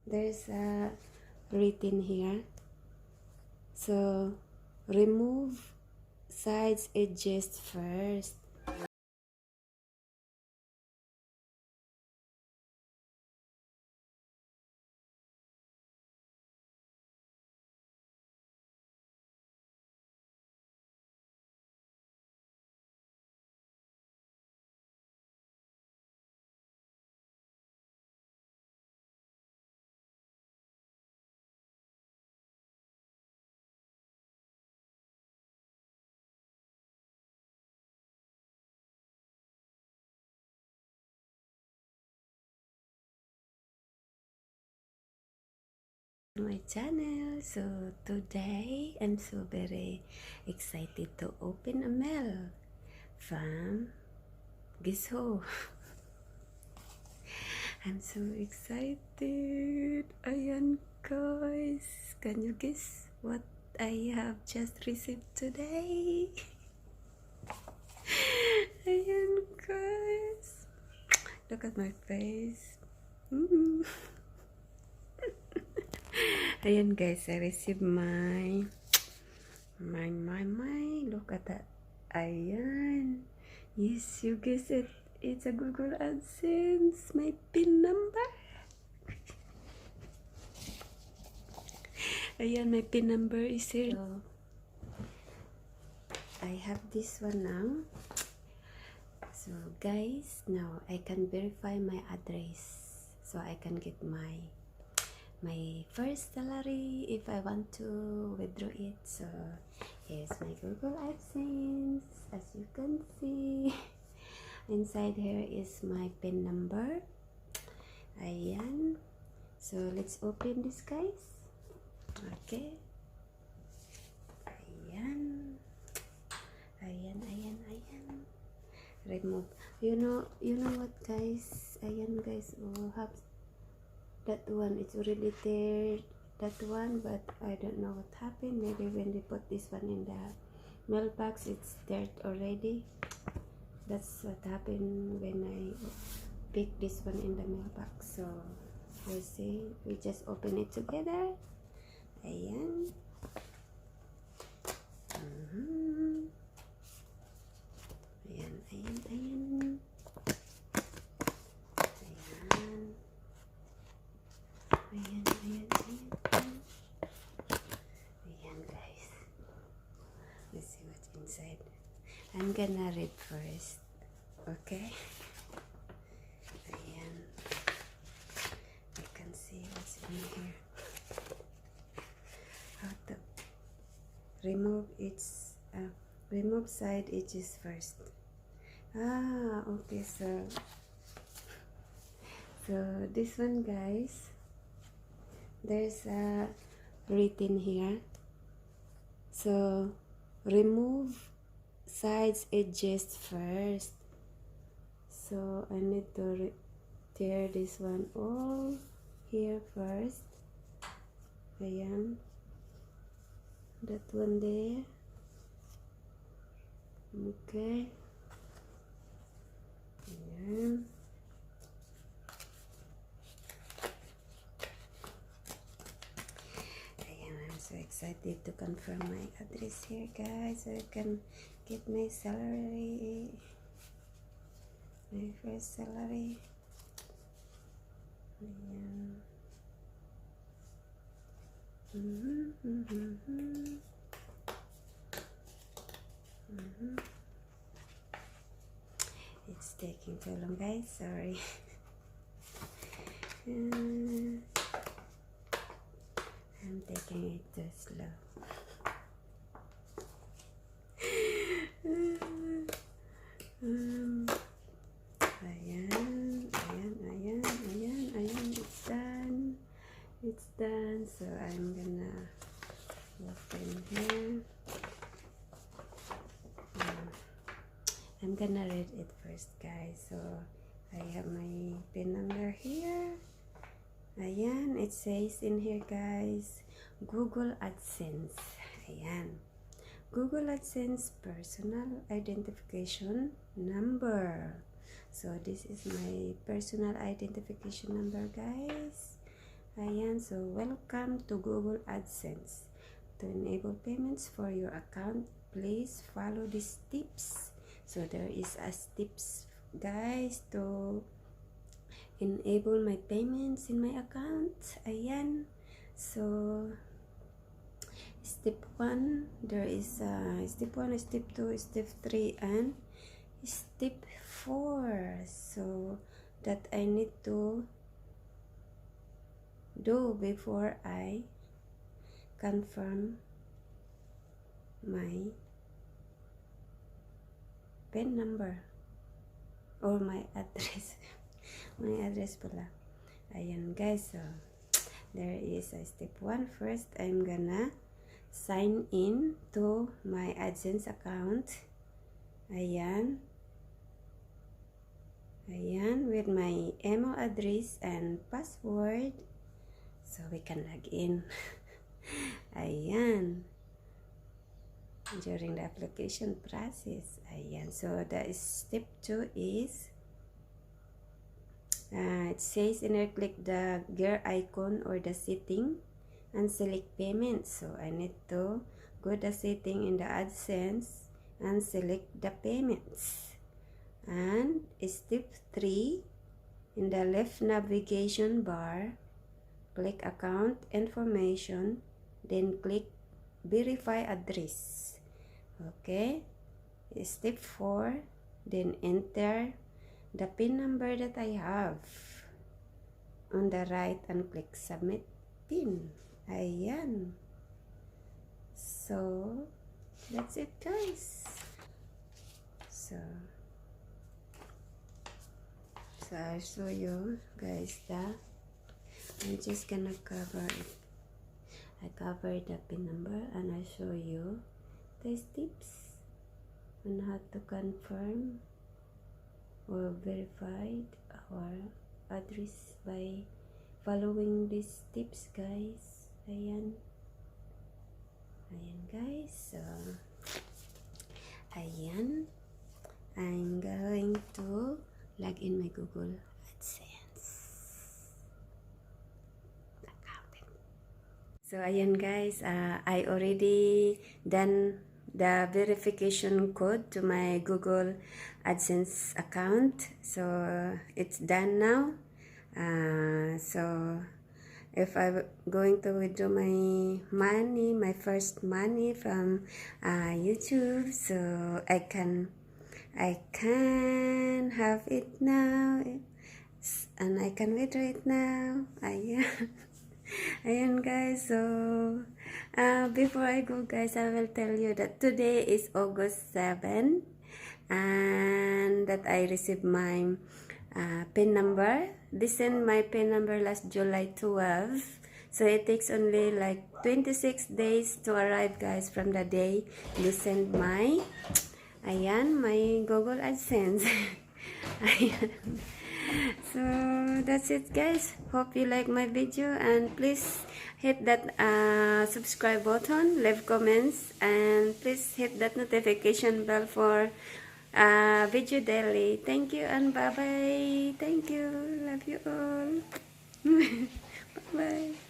there's a written here. So remove sides edges first. My channel. So today I'm so very excited to open a mail from guess who. I'm so excited. Ayan guys, can you guess what I have just received today? Ayan guys, look at my face. Ayan guys, I received my look at that. Ayan, yes, you guessed it, it's a Google AdSense, my PIN number. Ayan, my PIN number is here. So, I have this one now. So guys, now I can verify my address, so I can get my first salary if I want to withdraw it. So here's my Google AdSense. As you can see, inside here is my PIN number. Ayan, so let's open this guys. Okay, ayan, remove. You know what guys, ayan guys, oh, have that one, it's already there, that one, but I don't know what happened. Maybe when they put this one in the mailbox, it's dirt already. That's what happened when I pick this one in the mailbox. So we'll see, we just open it together. Ayan. Ayan. Ayan guys, let's see what's inside. I'm gonna read first, okay? Ayan, I can see what's in here. How to remove its remove side edges first. Okay, so this one guys, there's a written here. So remove sides edges first. So I need to tear this one all here first. Ayan, that one there. Okay, ayan. I'm so excited to confirm my address here guys, so I can get my salary, my first salary. Ayan. It's taking too long guys, sorry. I'm taking it too slow. Ayan, it's done. So I'm gonna open here. I'm gonna read it first guys. So I have my PIN number here. Ayan, it says in here guys, Google AdSense. Ayan, Google AdSense personal identification number. So this is my personal identification number guys. Ayan, so welcome to Google AdSense. To enable payments for your account, please follow these tips. So there is a tips, guys, to enable my payments in my account. Ayan, so step 1, there is step 1, step 2, step 3, and step 4. So that I need to do before I confirm my PIN number or my address. My address pala. Ayan guys, so there is a step 1. First, I'm gonna sign in to my AdSense account. Ayan, with my email address and password, so we can log in. Ayan, during the application process. Ayan, so the step 2 is it says click the gear icon or the setting and select payment. So I need to go the setting in the AdSense and select the payments. And step 3, in the left navigation bar, click account information, then click verify address. Okay, step 4, then enter the PIN number that I have on the right and click submit PIN. Ayan, so that's it guys. So I'll show you guys that I'm just gonna cover it. I covered the PIN number and I show you these tips on how to confirm or verified our address by following these tips guys. Ayan guys, so ayan, I'm going to log in my Google AdSense account. So ayan guys, I already done the verification code to my Google AdSense account, so it's done now. So if I'm going to withdraw my money, my first money from YouTube, so I can have it now, and I can withdraw it now. Ayan guys, so before I go guys, I will tell you that today is August 7 and that I received my PIN number. They sent my PIN number last July 12, so it takes only like 26 days to arrive guys from the day they sent my my Google AdSense. Ayan. So that's it guys, hope you like my video and please hit that subscribe button, leave comments, and please hit that notification bell for video daily. Thank you and bye bye. Thank you, love you all. Bye bye.